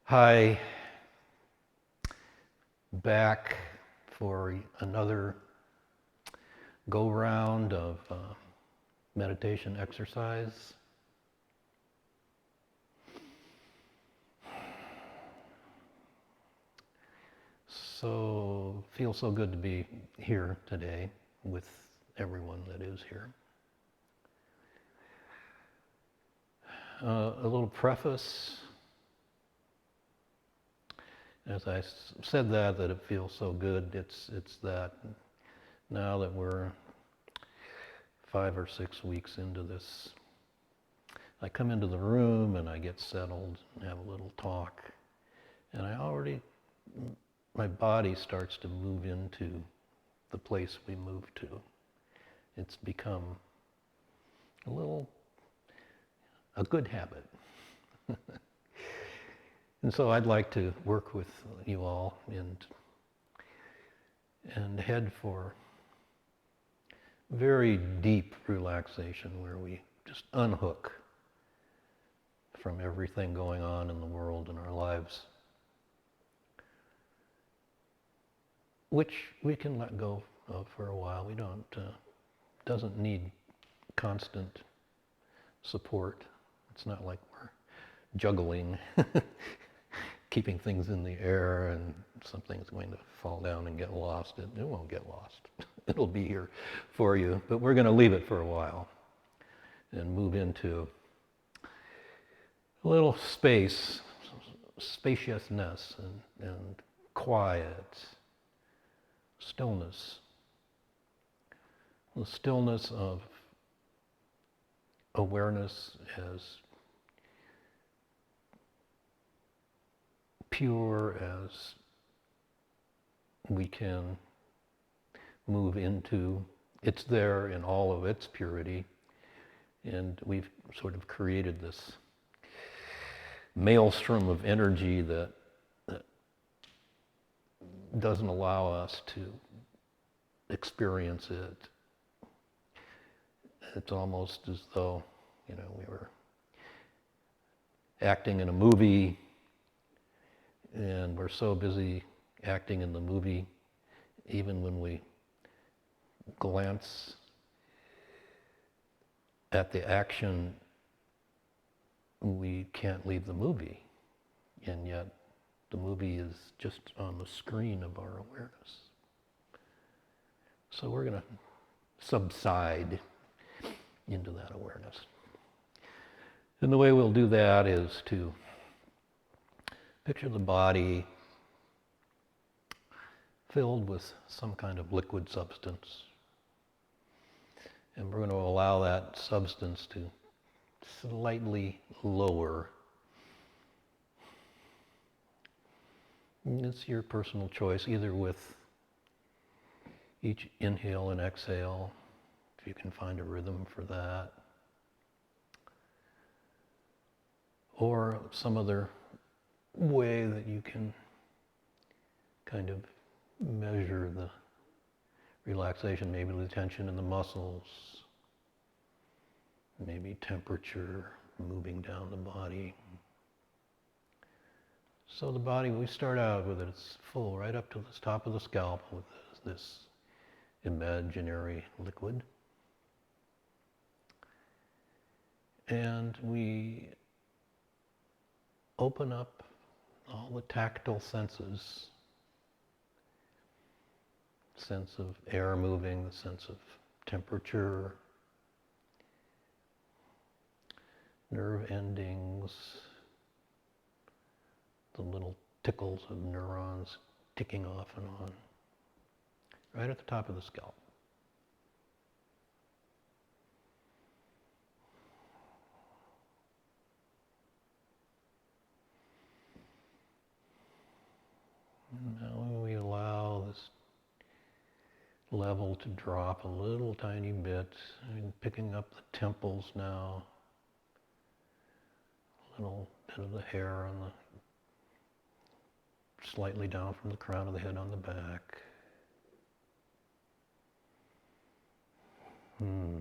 Hi, back for another go-round of meditation exercise. So, feels so good to be here today with everyone that is here. A little preface. As I said that it feels so good, it's that now that we're 5 or 6 weeks into this, I come into the room and I get settled and have a little talk, and my body starts to move into the place we move to. It's become a good habit. And so I'd like to work with you all and head for very deep relaxation where we just unhook from everything going on in the world and our lives, which we can let go of for a while. We doesn't need constant support. It's not like we're juggling keeping things in the air and something's going to fall down and get lost. It won't get lost. It'll be here for you, but we're going to leave it for a while and move into a little spaciousness and quiet, stillness. The stillness of awareness as pure as we can move into. It's there in all of its purity, and we've sort of created this maelstrom of energy that doesn't allow us to experience it. It's almost as though, we were acting in a movie, and we're so busy acting in the movie, even when we glance at the action, we can't leave the movie. And yet, the movie is just on the screen of our awareness. So we're going to subside into that awareness. And the way we'll do that is to picture the body filled with some kind of liquid substance. And we're going to allow that substance to slightly lower. And it's your personal choice, either with each inhale and exhale, if you can find a rhythm for that, or some other way that you can kind of measure the relaxation, maybe the tension in the muscles, maybe temperature moving down the body. So the body, we start out with it, it's full right up to the top of the scalp with this imaginary liquid. And we open up all the tactile senses, sense of air moving, the sense of temperature, nerve endings, the little tickles of neurons ticking off and on, right at the top of the scalp. And now we allow this level to drop a little tiny bit, picking up the temples now, a little bit of the hair on slightly down from the crown of the head on the back.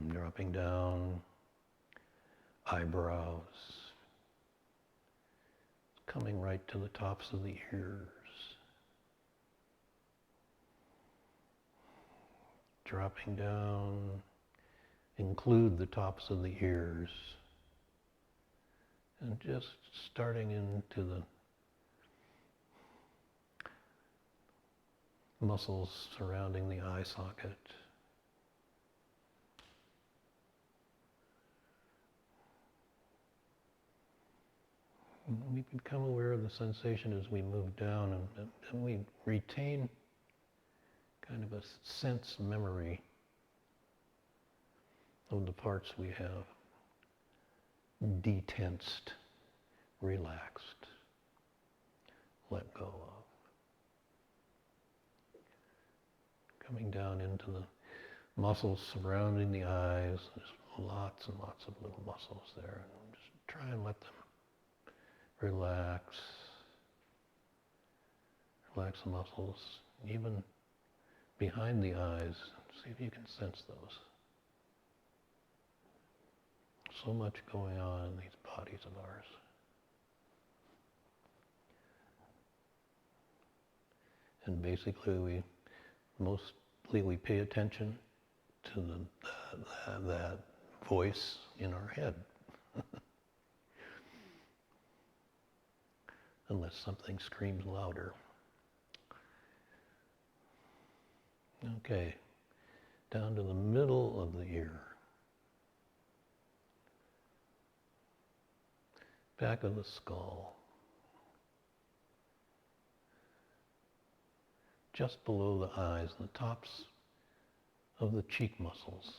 Dropping down, eyebrows, coming right to the tops of the ears. Dropping down, include the tops of the ears. And just starting into the muscles surrounding the eye socket. And we become aware of the sensation as we move down, and we retain kind of a sense memory of the parts we have detensed, relaxed, let go of. Coming down into the muscles surrounding the eyes. There's lots and lots of little muscles there. And just try and let them relax. Relax the muscles, even behind the eyes. See if you can sense those. So much going on in these bodies of ours. And basically we pay attention to that voice in our head. Unless something screams louder. Okay, down to the middle of the ear. Back of the skull. Just below the eyes, the tops of the cheek muscles.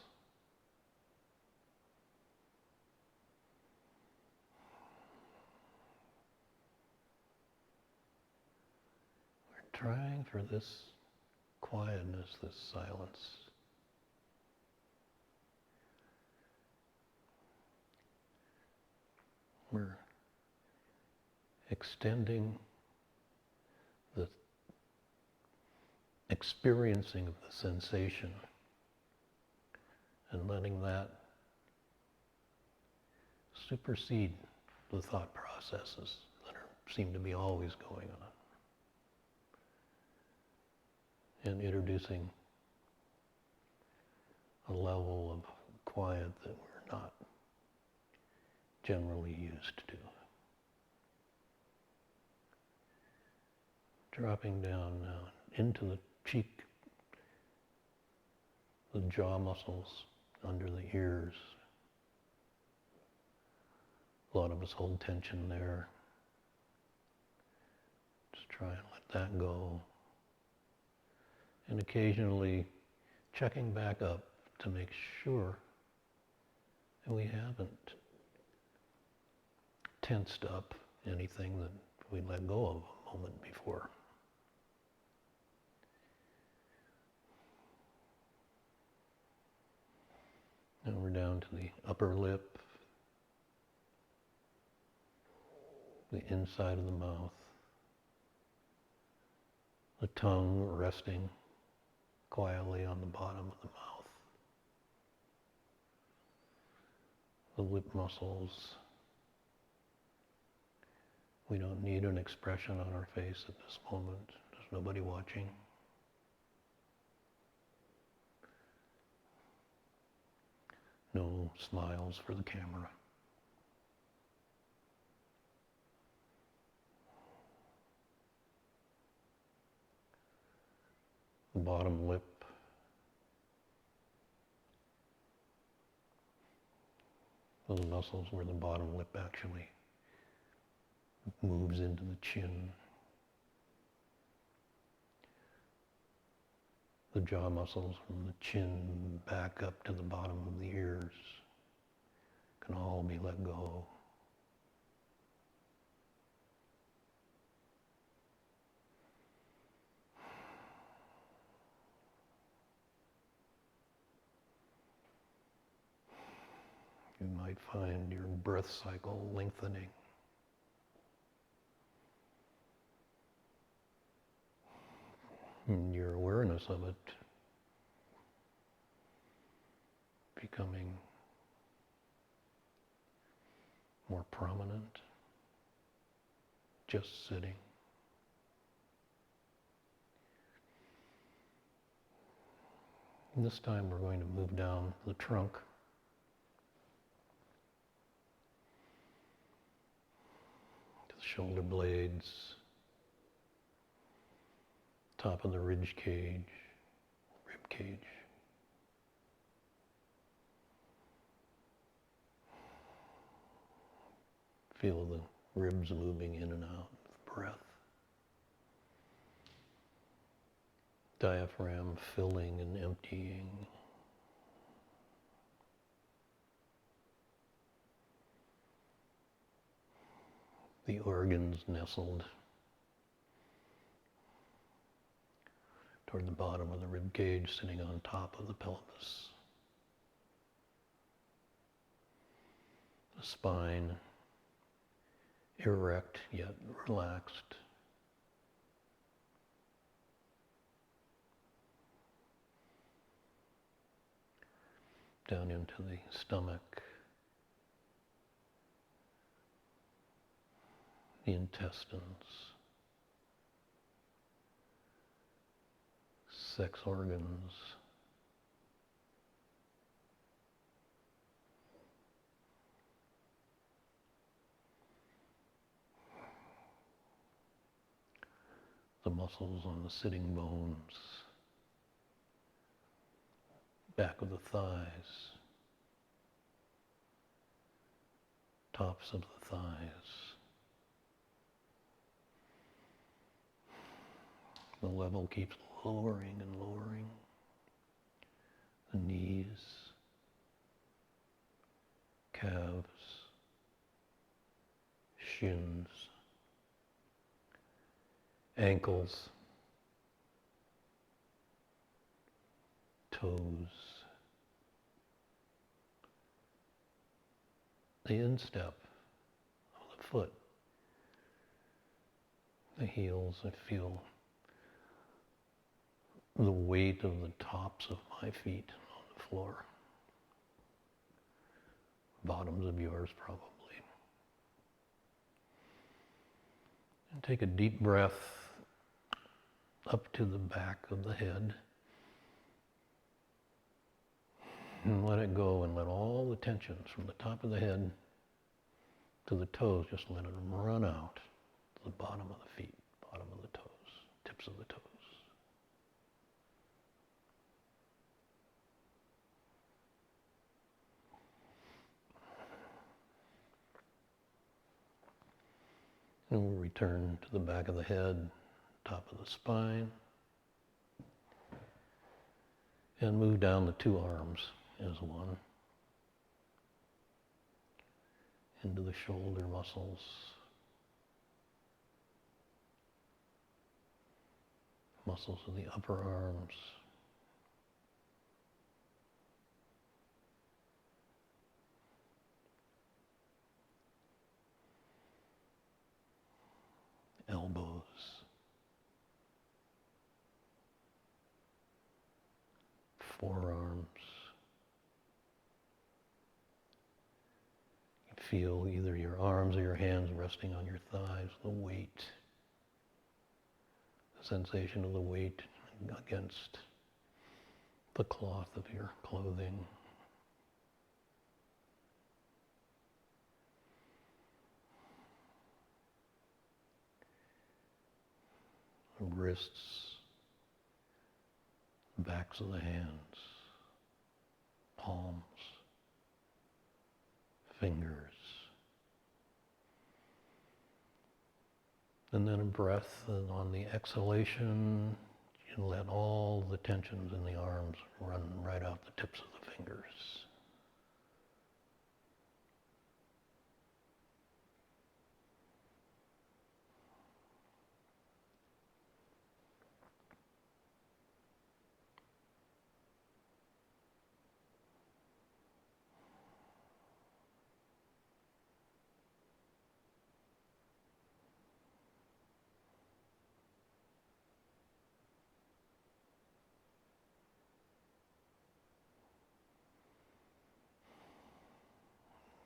We're trying for this quietness, this silence. We're extending the experiencing of the sensation and letting that supersede the thought processes that seem to be always going on. And introducing a level of quiet that we're not generally used to. Dropping down now into the cheek, the jaw muscles under the ears. A lot of us hold tension there. Just try and let that go. And occasionally checking back up to make sure that we haven't tensed up anything that we let go of a moment before. Now we're down to the upper lip, the inside of the mouth, the tongue resting quietly on the bottom of the mouth, the lip muscles. We don't need an expression on our face at this moment. There's nobody watching. No smiles for the camera. The bottom lip. Those muscles where the bottom lip actually moves into the chin. The jaw muscles from the chin back up to the bottom of the ears can all be let go. You might find your breath cycle lengthening. And your awareness of it becoming more prominent, just sitting. And this time we're going to move down the trunk to the shoulder blades, top of the rib cage. Feel the ribs moving in and out with breath. Diaphragm filling and emptying. The organs nestled toward the bottom of the rib cage, sitting on top of the pelvis. The spine erect yet relaxed. Down into the stomach, the intestines, sex organs, the muscles on the sitting bones, back of the thighs, tops of the thighs. The level keeps lowering and lowering. The knees, calves, shins, ankles, toes, the instep of the foot, the heels. I feel the weight of the tops of my feet on the floor. Bottoms of yours probably. And take a deep breath up to the back of the head. And let it go and let all the tensions from the top of the head to the toes, just let them run out to the bottom of the feet, bottom of the toes, tips of the toes. And we'll return to the back of the head, top of the spine, and move down the two arms as one, into the shoulder muscles, muscles of the upper arms, elbows, forearms. You feel either your arms or your hands resting on your thighs, the weight, the sensation of the weight against the cloth of your clothing. Wrists, backs of the hands, palms, fingers. And then a breath, and on the exhalation, you let all the tensions in the arms run right out the tips of the fingers.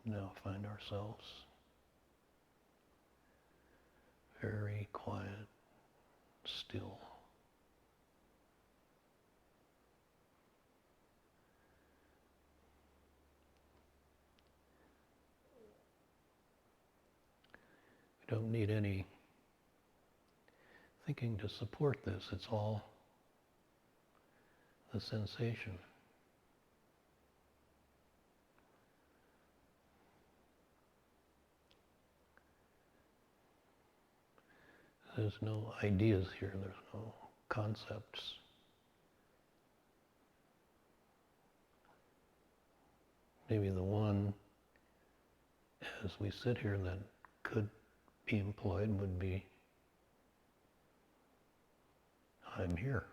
Now find ourselves very quiet, still. We don't need any thinking to support this. It's all the sensation. There's no ideas here, there's no concepts. Maybe the one, as we sit here, that could be employed would be, I'm here.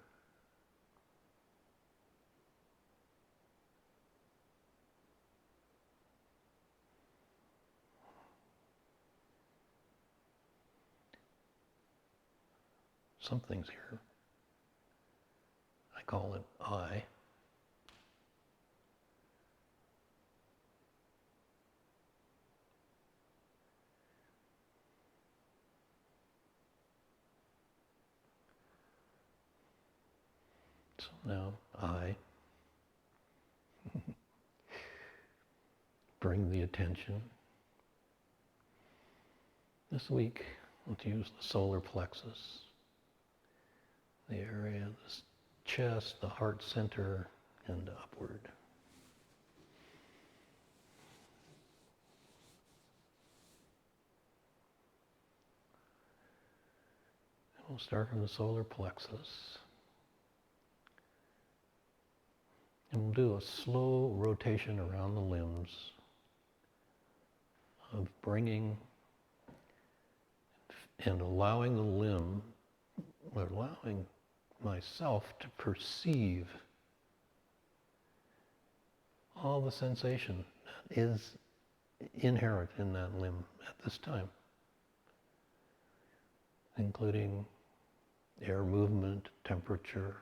Something's here. I call it I. So now I bring the attention. This week, let's use the solar plexus, the area of the chest, the heart center, and upward. And we'll start from the solar plexus. And we'll do a slow rotation around the limbs of bringing and allowing the limb, or allowing myself to perceive all the sensation that is inherent in that limb at this time, including air movement, temperature,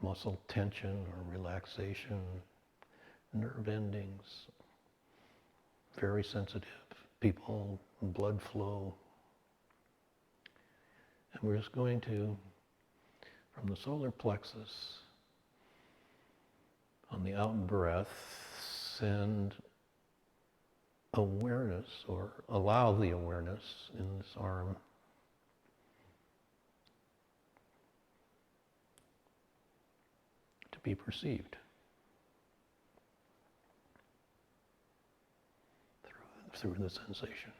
muscle tension or relaxation, nerve endings, very sensitive people, blood flow. And we're just going to, from the solar plexus, on the out breath, send awareness, or allow the awareness in this arm to be perceived through the sensation.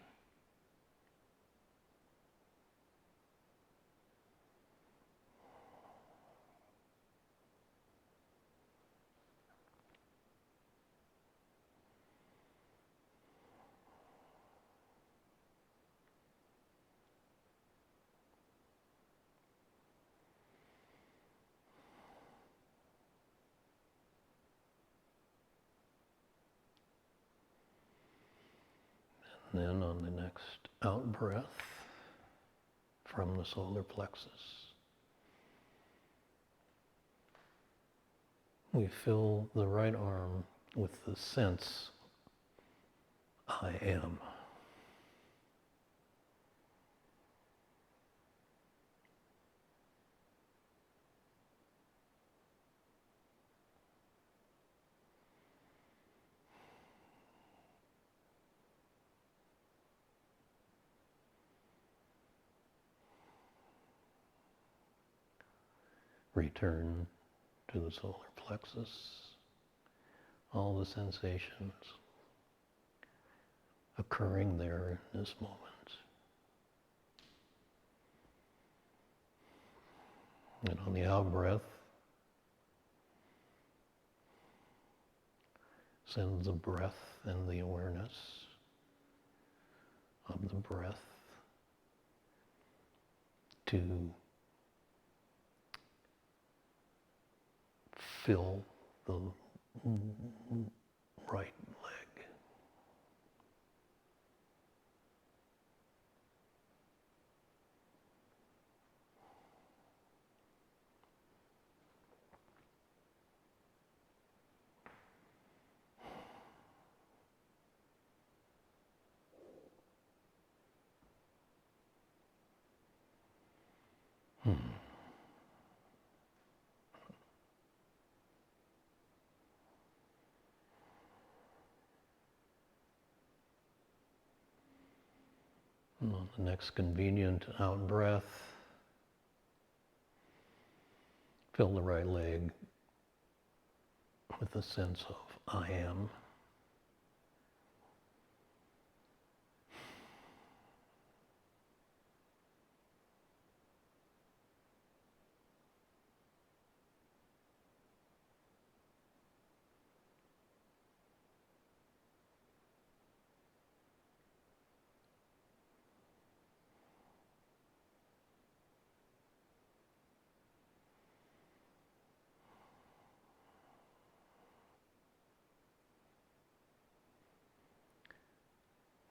And then on the next out breath from the solar plexus, we fill the right arm with the sense, I am. Return to the solar plexus, all the sensations occurring there in this moment. And on the out breath, send the breath and the awareness of the breath to fill the right leg. Hmm. And on the next convenient out breath, fill the right leg with a sense of I am.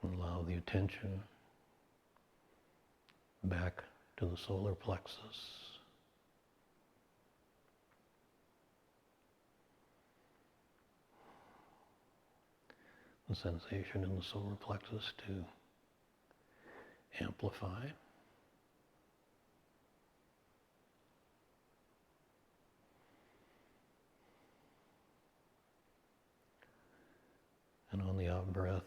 Allow the attention back to the solar plexus. The sensation in the solar plexus to amplify. And on the out breath,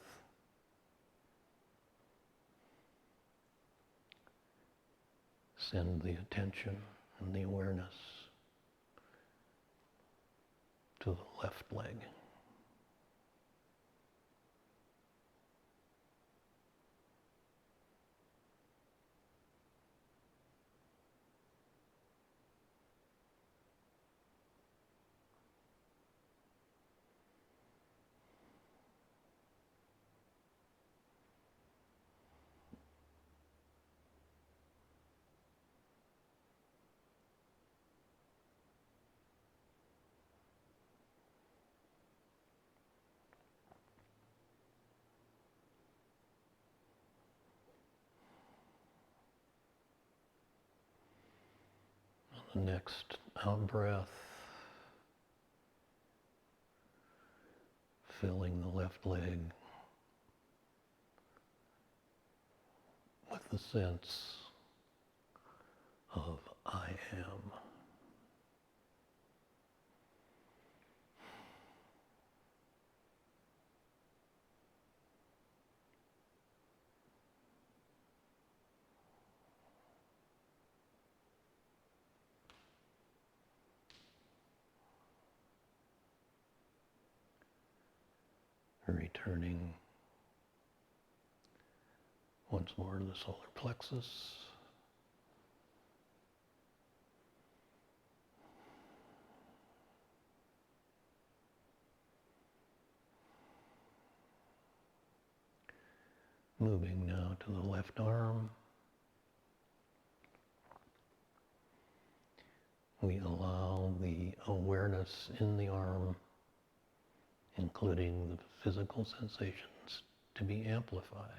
send the attention and the awareness to the left leg. On the next out breath, filling the left leg with the sense of I am. Returning once more to the solar plexus. Moving now to the left arm. We allow the awareness in the arm, including the physical sensations, to be amplified.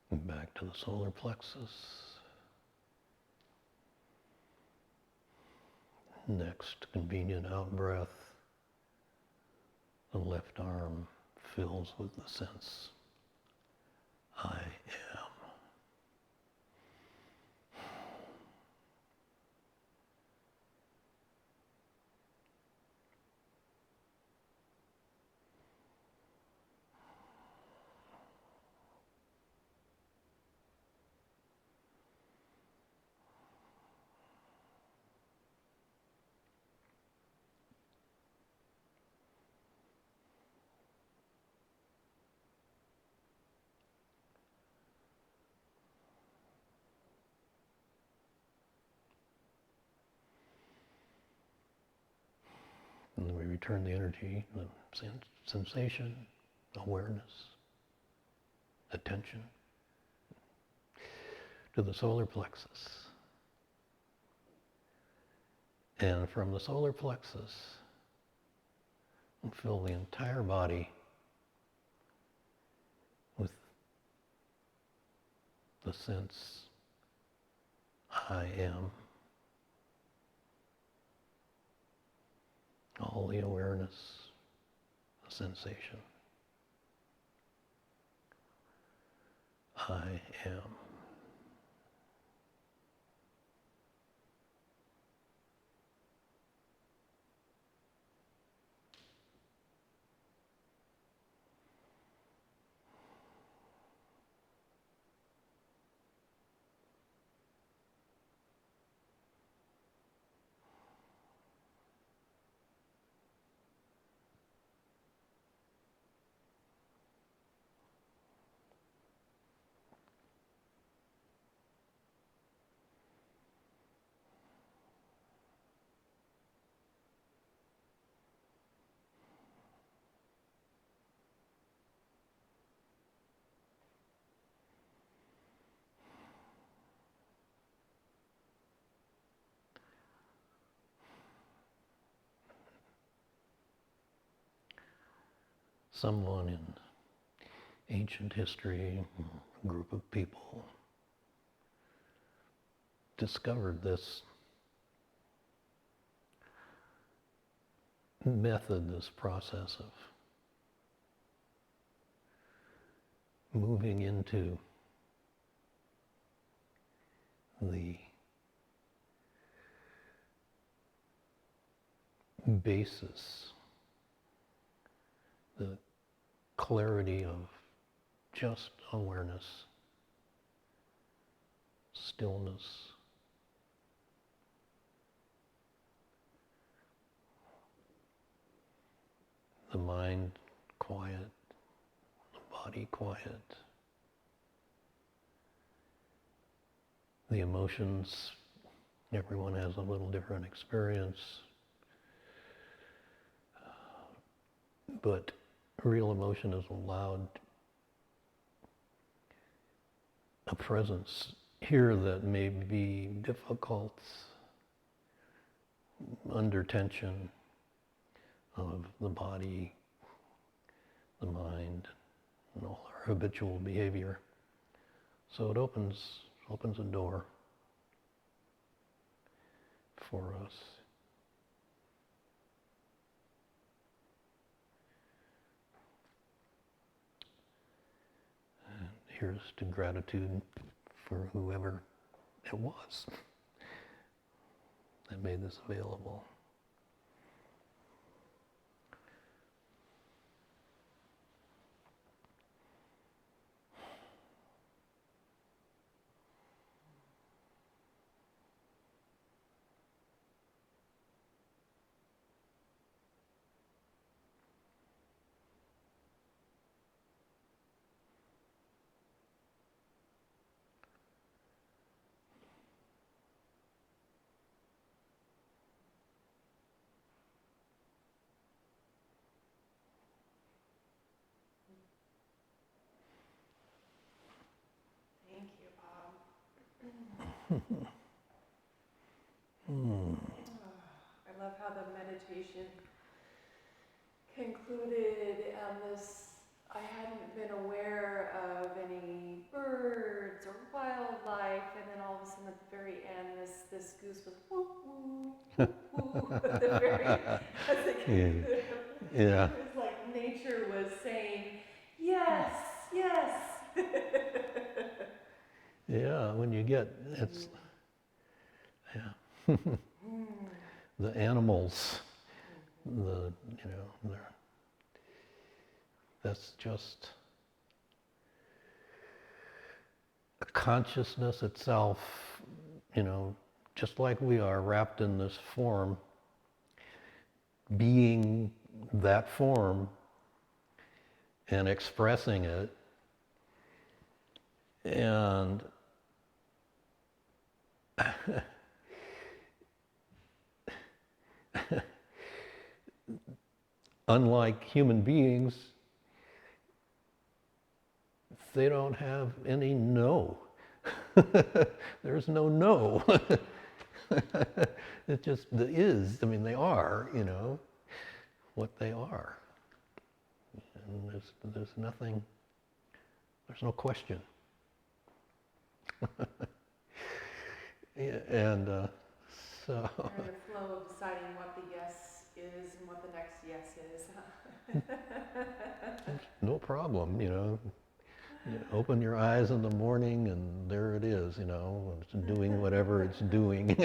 And back to the solar plexus. Next convenient out breath, the left arm fills with the sense I am. And then we return the energy, the sensation, awareness, attention to the solar plexus. And from the solar plexus, fill the entire body with the sense, I am. All the awareness, the sensation. I am. Someone in ancient history, a group of people, discovered this method, this process of moving into the basis, the clarity of just awareness, stillness, the mind quiet, the body quiet, the emotions, everyone has a little different experience, but real emotion is allowed a presence here that may be difficult, under tension of the body, the mind, and all our habitual behavior. So it opens a door for us. And here's to gratitude for whoever it was that made this available. I love how the meditation concluded on this. I hadn't been aware of any birds or wildlife, and then all of a sudden at the very end, this goose was woo woo woo woo at the very. Yeah. It was like nature was saying, yes, yes. Yeah, when you get, it's, yeah. The animals, that's just consciousness itself, just like we are wrapped in this form, being that form and expressing it, and unlike human beings, they don't have any no. There's no no. It just is. I mean, they are, what they are. And there's nothing, there's no question. Yeah, and so... And the flow of deciding what the yes is and what the next yes is. No problem, You open your eyes in the morning and there it is, it's doing whatever it's doing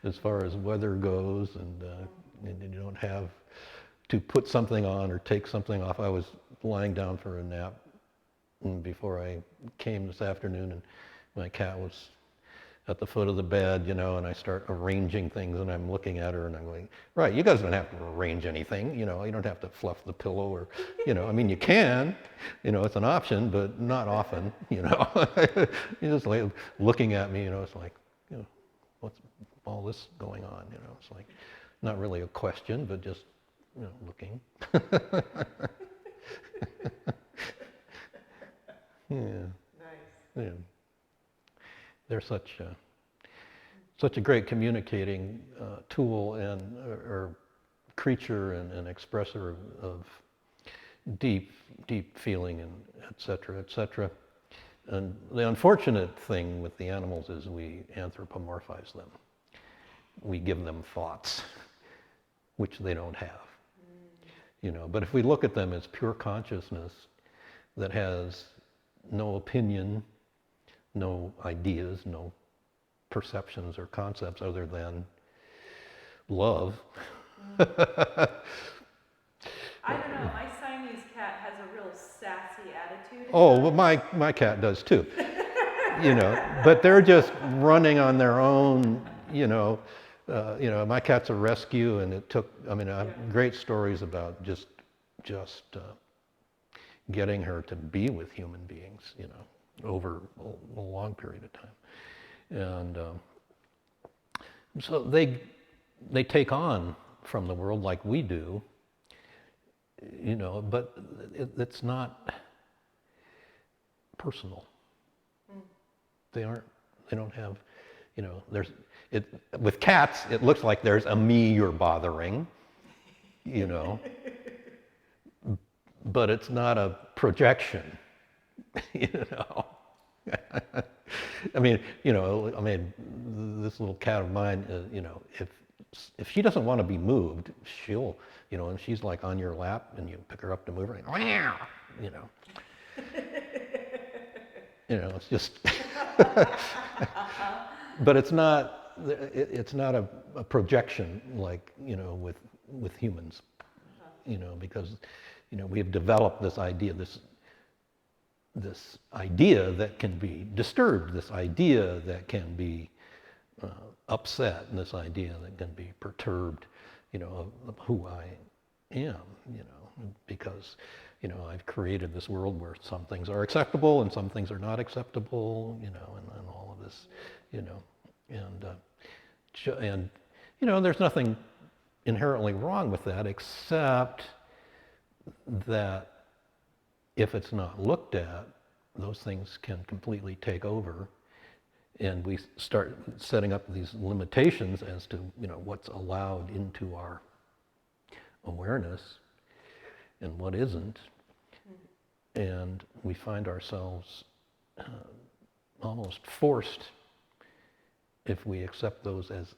as far as weather goes, and you don't have to put something on or take something off. I was lying down for a nap before I came this afternoon, and my cat was at the foot of the bed, and I start arranging things, and I'm looking at her and I'm going, right, you guys don't have to arrange anything, you don't have to fluff the pillow or, I mean, you can, it's an option, but not often, You're just like looking at me, it's like, what's all this going on, it's like, not really a question, but just, looking. Yeah. Nice. Yeah. They're such a great communicating tool or creature and expressor of deep feeling, and et cetera, et cetera. And the unfortunate thing with the animals is we anthropomorphize them. We give them thoughts, which they don't have. But if we look at them as pure consciousness that has no opinion, no ideas, no perceptions or concepts other than love. I don't know, my Siamese cat has a real sassy attitude. Oh, well, my cat does too. But they're just running on their own, my cat's a rescue, and it took, I have great stories about just getting her to be with human beings, over a long period of time. And so they take on from the world like we do, but it's not personal. They don't have, with cats, it looks like there's a me you're bothering, but it's not a projection, this little cat of mine, if she doesn't want to be moved, she'll, and she's like on your lap and you pick her up to move her, and it's just, but it's not a projection like, with humans, because, we have developed this idea, this idea that can be disturbed, this idea that can be upset, and this idea that can be perturbed, of who I am, because, I've created this world where some things are acceptable and some things are not acceptable, and all of this, and there's nothing inherently wrong with that, except that if it's not looked at, those things can completely take over, and we start setting up these limitations as to, what's allowed into our awareness and what isn't, and we find ourselves almost forced, if we accept those as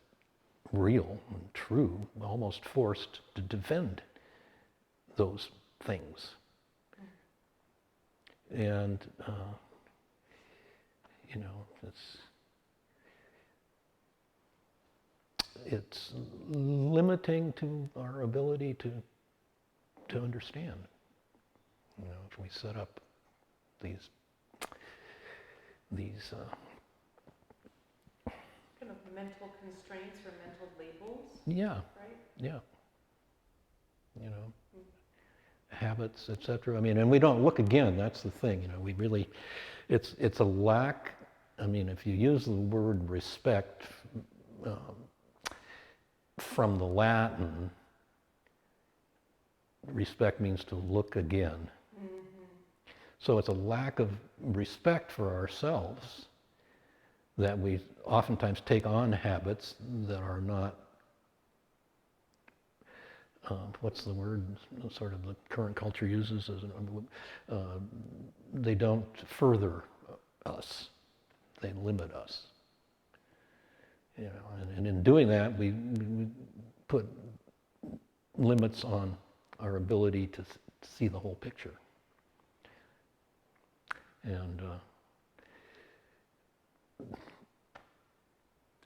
real and true, almost forced to defend those things. And, it's limiting to our ability to understand. If we set up these kind of mental constraints or mental labels. Yeah. Right? Yeah. Habits, etc. And we don't look again. That's the thing. We really, it's a lack. If you use the word respect from the Latin, respect means to look again. Mm-hmm. So it's a lack of respect for ourselves that we oftentimes take on habits that are not, what's the word, sort of the current culture uses, as they don't further us, they limit us. You know, and in doing that, we put limits on our ability to see the whole picture. And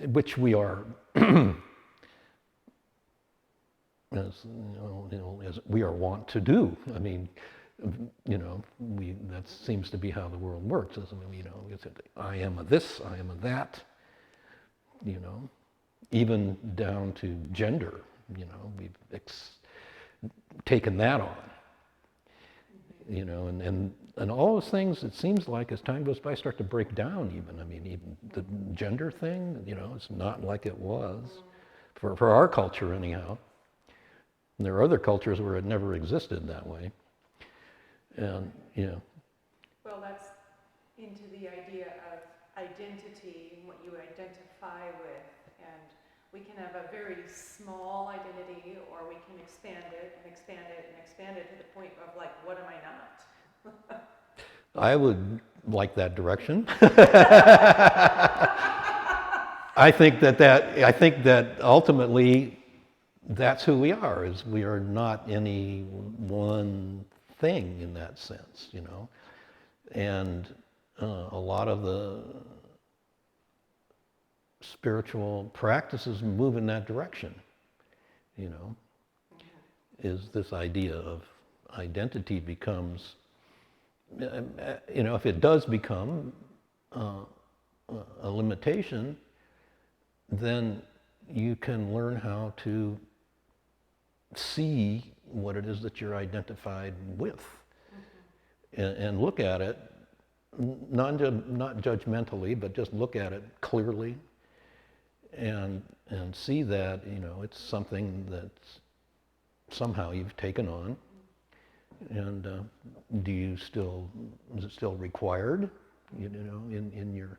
which we are, as we are wont to do. I mean, you know, that seems to be how the world works. You know, it's I am a this, I am a that. You know, even down to gender. You know, we've taken that on. You know, and all those things, it seems like as time goes by, start to break down even. I mean, even the gender thing, you know, it's not like it was, for our culture anyhow. And there are other cultures where it never existed that way. And, you know. Well, that's into the idea of identity and what you identify with. And we can have a very small identity, or we can expand it and expand it and expand it to the point of like, what am I not? I would like that direction. I think that ultimately that's who we are, is we are not any one thing in that sense, you know. And a lot of the spiritual practices move in that direction, you know, is this idea of identity becomes, you know, if it does become a limitation, then you can learn how to see what it is that you're identified with, and look at it, not judgmentally, but just look at it clearly, and see that, you know, it's something that's somehow you've taken on, and is it still required, you know, in your,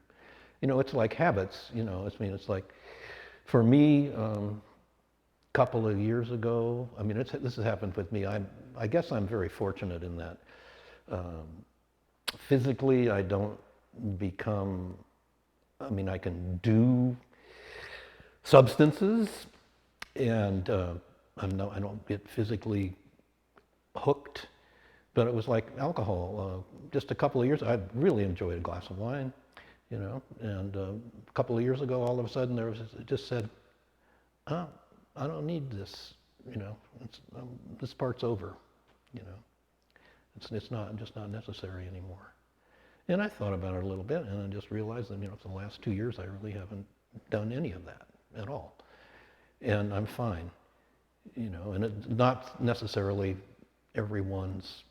you know, it's like habits, you know, it's like, for me, couple of years ago, I mean, this has happened with me. I guess I'm very fortunate in that physically I don't become, I mean, I can do substances, and I don't get physically hooked, but it was like alcohol. Just a couple of years, I really enjoyed a glass of wine, you know, and a couple of years ago, all of a sudden, it just said, oh, I don't need this, you know, this part's over, you know, it's just not necessary anymore. And I thought about it a little bit, and I just realized that, you know, for the last 2 years, I really haven't done any of that at all. And I'm fine, you know, and it's not necessarily everyone's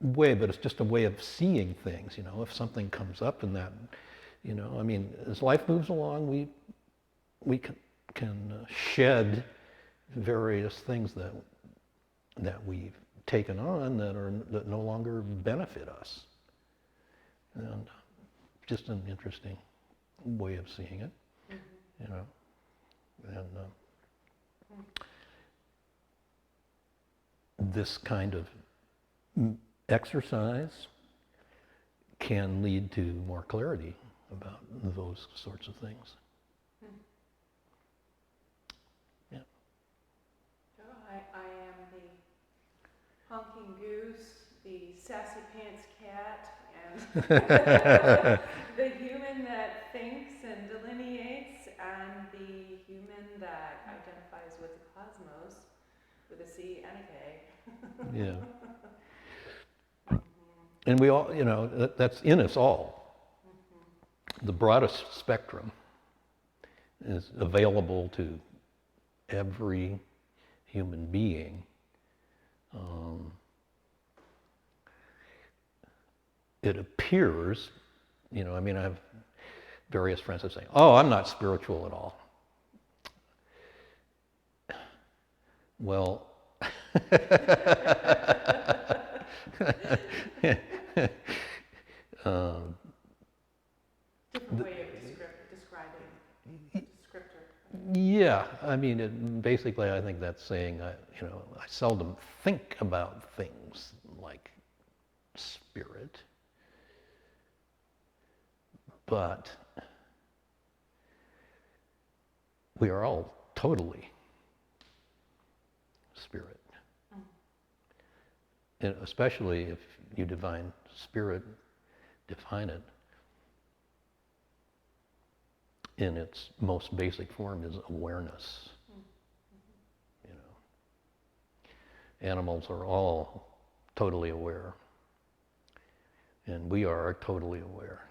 way, but it's just a way of seeing things, you know. If something comes up in that, you know, I mean, as life moves along, we can shed various things that we've taken on that no longer benefit us, and just an interesting way of seeing it, you know, and this kind of exercise can lead to more clarity about those sorts of things. Yeah. I am the honking goose, the sassy pants cat, and the human that thinks and delineates, and the human that identifies with the cosmos, with a C and a K. Yeah. And we all, you know, that's in us all. The broadest spectrum is available to every human being. It appears, you know, I mean, I have various friends that say, oh, I'm not spiritual at all. Well, Different way of basically, I think that's saying, I seldom think about things like spirit, but we are all totally spirit. And especially if you define spirit, define it in its most basic form is awareness. You know, animals are all totally aware, and we are totally aware.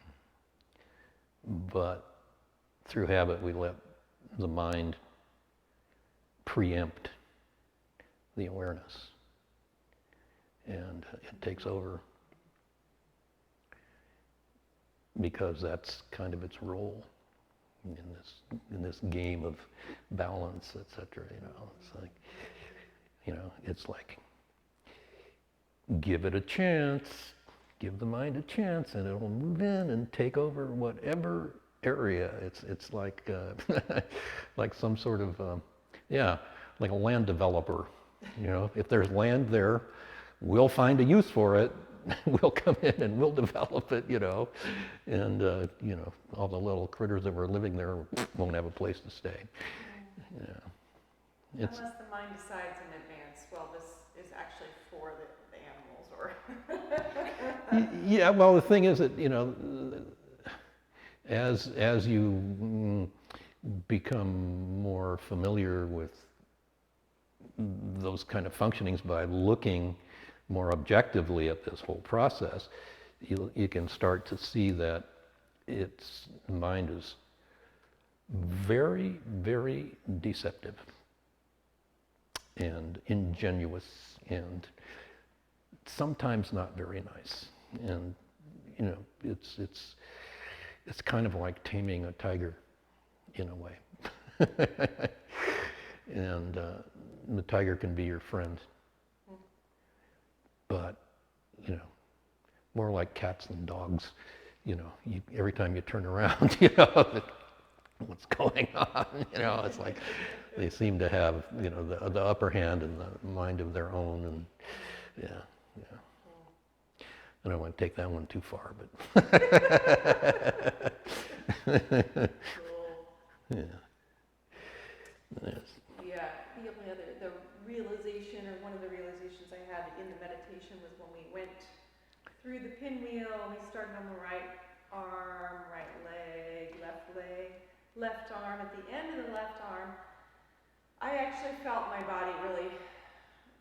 But through habit, we let the mind preempt the awareness, and it takes over because that's kind of its role in this game of balance, etc. It's like give it a chance, give the mind a chance, and it'll move in and take over whatever area. It's like like some sort of like a land developer. If there's land there, we'll find a use for it. We'll come in and we'll develop it, and all the little critters that were living there won't have a place to stay. Unless the mind decides in advance, well, this is actually for the animals, or. Yeah, well, the thing is that as you become more familiar with those kind of functionings by looking more objectively at this whole process, you can start to see that its mind is very, very deceptive and ingenuous and sometimes not very nice. And it's kind of like taming a tiger in a way. And the tiger can be your friend. But, more like cats and dogs. Every time you turn around, what's going on? It's like they seem to have, the upper hand and the mind of their own. And I don't want to take that one too far, but. Yeah. Yes. Yeah, the realization, or one of the realizations I had in the meditation was when we went through the pinwheel, we started on the right arm, right leg, left arm. At the end of the left arm, I actually felt my body really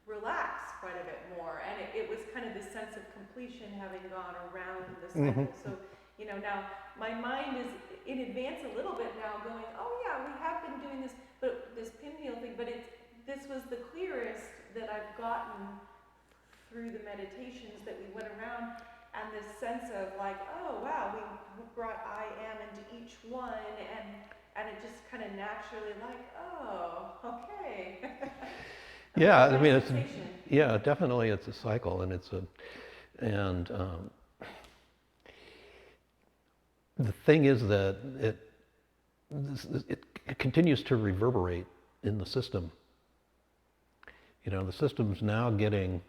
relax quite a bit more, and it was kind of this sense of completion having gone around the cycle. So, now my mind is in advance a little bit now going, oh yeah, we have been doing this, but this pinwheel thing, but this was the clearest that I've gotten through the meditations that we went around, and this sense of like, oh wow, we brought I am into each one, and it just kind of naturally like, oh, okay. Yeah, I mean, definitely it's a cycle, and the thing is that it continues to reverberate in the system. The system's now getting,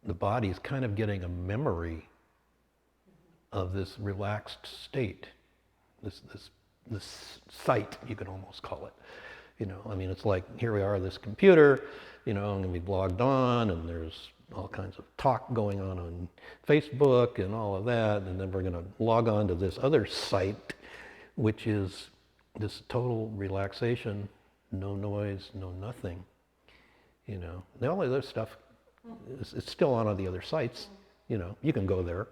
the body's kind of getting a memory of this relaxed state, this sight, you could almost call it. It's like, here we are, this computer, I'm going to be logged on, and there's all kinds of talk going on Facebook and all of that, and then we're going to log on to this other site, which is this total relaxation, no noise, no nothing. The only other stuff is still on the other sites. You can go there,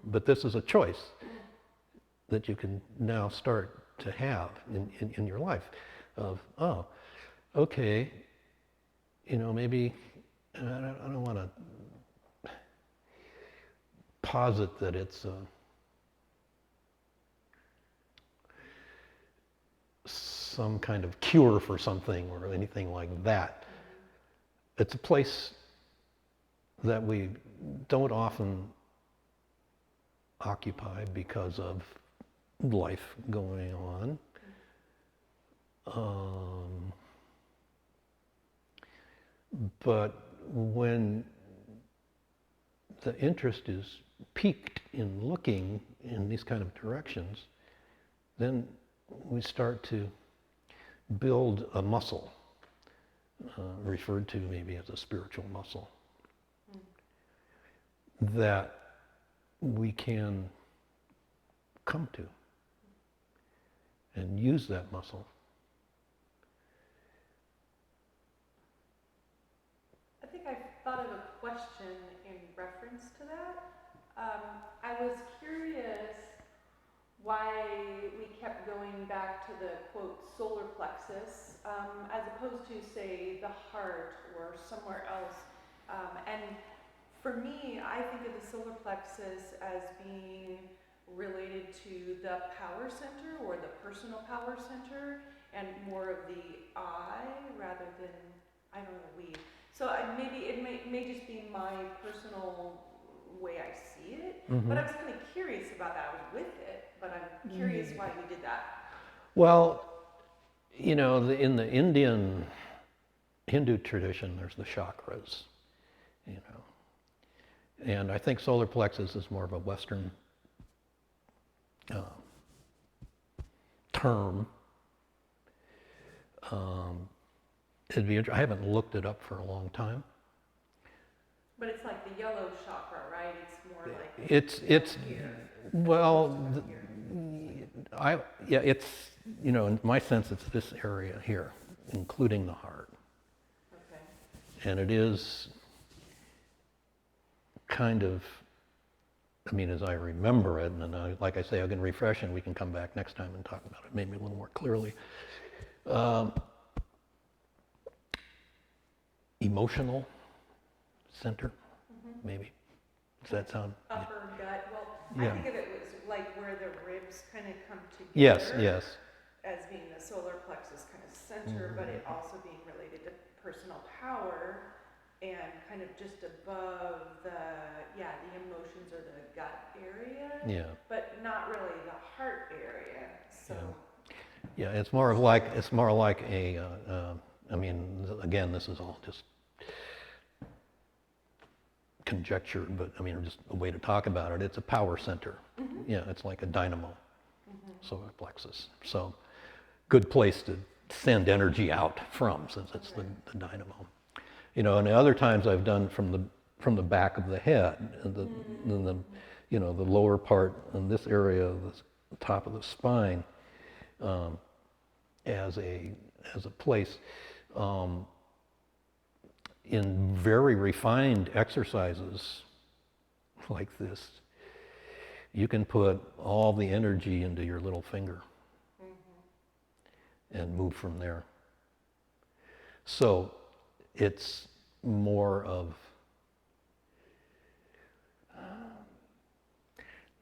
but this is a choice that you can now start to have in your life of, oh, okay, maybe I don't want to posit that it's some kind of cure for something or anything like that. It's a place that we don't often occupy because of life going But when the interest is piqued in looking in these kind of directions, then we start to build a muscle, referred to maybe as a spiritual muscle, that we can come to and use that muscle. I think I thought of a question in reference to that. I was curious why we kept going back to the quote solar plexus as opposed to say the heart or somewhere else. And for me, I think of the solar plexus as being related to the power center or the personal power center and more of the I rather than, I don't know, we. So maybe it may just be my personal way I see it, but I was kind of curious about that. I was with it, but I'm curious why we did that. Well, you know, in the Indian Hindu tradition, there's the chakras, you know. And I think solar plexus is more of a Western term. I haven't looked it up for a long time. But it's like the yellow chakra, right? It's more like It's here. well, it's, you know, in my sense, it's this area here, including the heart. Okay. And it is kind of, I mean, as I remember it, and like I say, I can refresh and we can come back next time and talk about it maybe a little more clearly. Emotional center, maybe. Does that sound? Upper gut. Well, Yeah. I think of it was like where the ribs kind of come together. Yes, yes. As being the solar plexus kind of center, but it also being related to personal power and kind of just above the emotions or the gut area. Yeah. But not really the heart area. So. Yeah, it's more like a. I mean, again, this is all just conjecture, but I mean, just a way to talk about it. It's a power center. Yeah, it's like a dynamo, solar plexus. So, good place to send energy out from, since it's the dynamo. You know, and the other times I've done from the back of the head, and the you know, the lower part in this area of the top of the spine, as a place. In very refined exercises like this, you can put all the energy into your little finger and move from there. So it's more of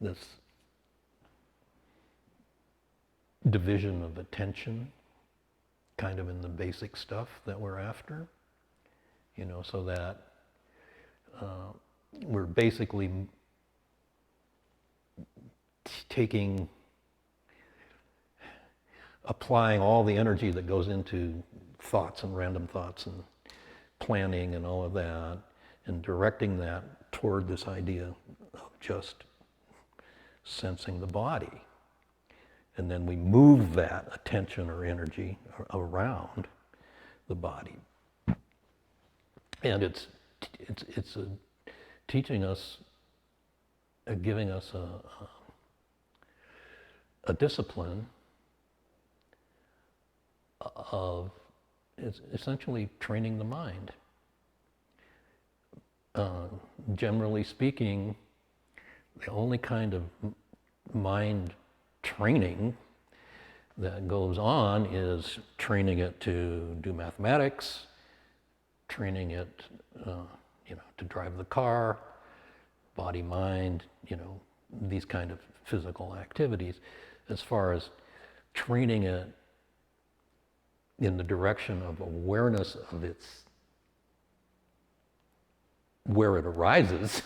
this division of attention, kind of in the basic stuff that we're after, you know, so that we're basically applying all the energy that goes into thoughts and random thoughts and planning and all of that, and directing that toward this idea of just sensing the body. And then we move that attention or energy around the body. And it's teaching us, giving us a discipline of, it's essentially training the mind. Generally speaking, the only kind of mind training that goes on is training it to do mathematics, training it, you know, to drive the car, body, mind, you know, these kind of physical activities. As far as training it in the direction of awareness of its, where it arises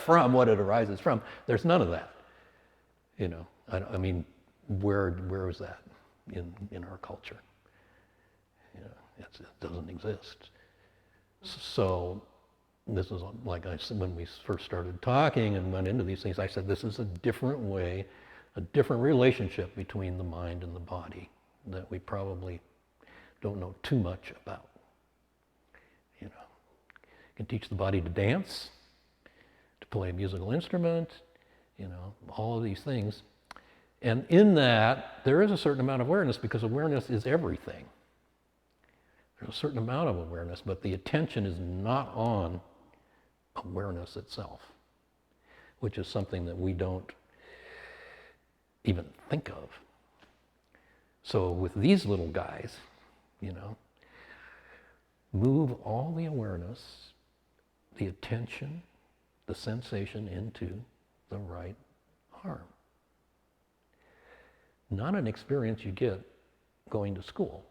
from, what it arises from, there's none of that. You know, I mean, where is that in our culture? It doesn't exist. So this is like I said, when we first started talking and went into these things, I said this is a different way, a different relationship between the mind and the body that we probably don't know too much about. You know, you can teach the body to dance, to play a musical instrument, you know, all of these things. And in that, there is a certain amount of awareness because awareness is everything. There's a certain amount of awareness, but the attention is not on awareness itself, which is something that we don't even think of. So with these little guys, you know, move all the awareness, the attention, the sensation into the right arm. Not an experience you get going to school.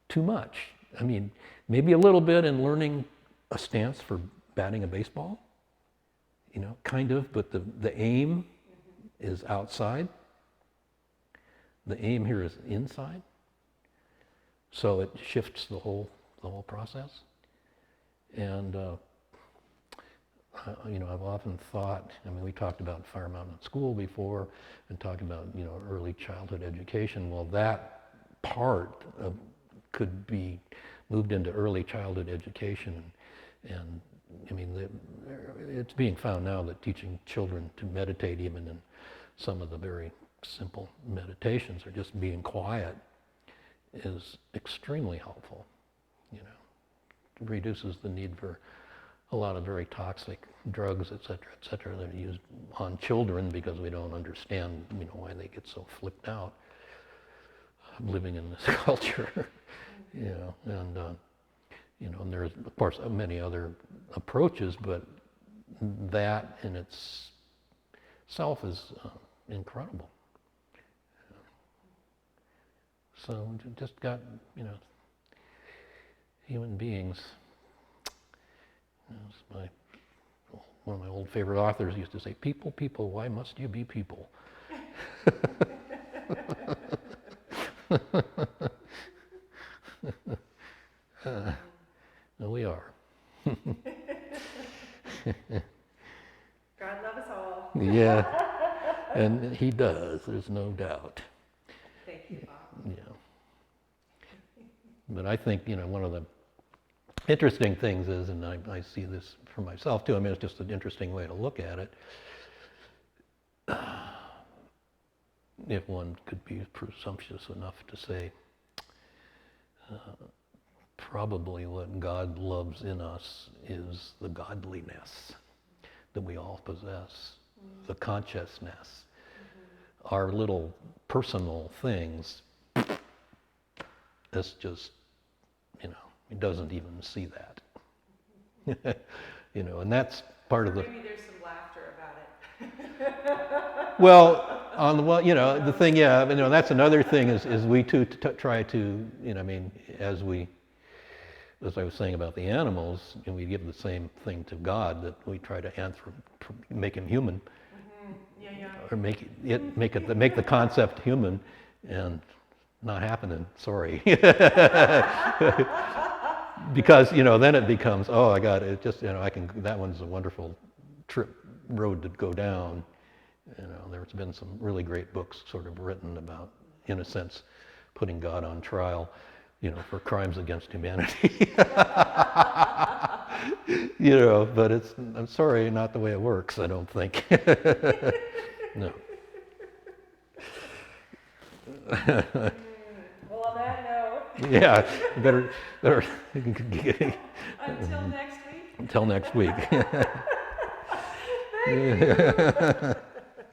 Too much. I mean, maybe a little bit in learning a stance for batting a baseball, you know, kind of, but the aim is outside. The aim here is inside. So it shifts the whole process. And you know, I've often thought, I mean, we talked about Fire Mountain School before and talked about, you know, early childhood education. Well, that part could be moved into early childhood education. And I mean, it's being found now that teaching children to meditate, even in some of the very simple meditations, or just being quiet, is extremely helpful. You know, it reduces the need for a lot of very toxic drugs, et cetera, that are used on children because we don't understand, you know, why they get so flipped out living in this culture. You know, and you know, and there's of course many other approaches, but that in itself is incredible. So we just got, you know, human beings. One of my old favorite authors used to say, "People, people, why must you be people?" No, we are. God love us all. Yeah, and he does, there's no doubt. Thank you, Bob. Yeah. But I think, you know, one of the interesting things is, and I see this for myself too, I mean, it's just an interesting way to look at it. If one could be presumptuous enough to say, probably what God loves in us is the godliness that we all possess, the consciousness. Our little personal things, it's just, you know, it doesn't even see that. You know, and that's part of the... Maybe there's some laughter about it. Well, on the one, you know, the thing, yeah, you know, that's another thing is we too try to, you know, I mean, as I was saying about the animals, and we give the same thing to God, that we try to make him human, or make the concept human, and not happening. Sorry, because you know then it becomes, oh, I got it. Just, you know, that one's a wonderful road to go down. You know, there's been some really great books sort of written about, in a sense, putting God on trial, you know, for crimes against humanity. You know, but I'm sorry, not the way it works, I don't think. No. Well, on that note. Yeah, better. Until next week. Until next week. Thank you.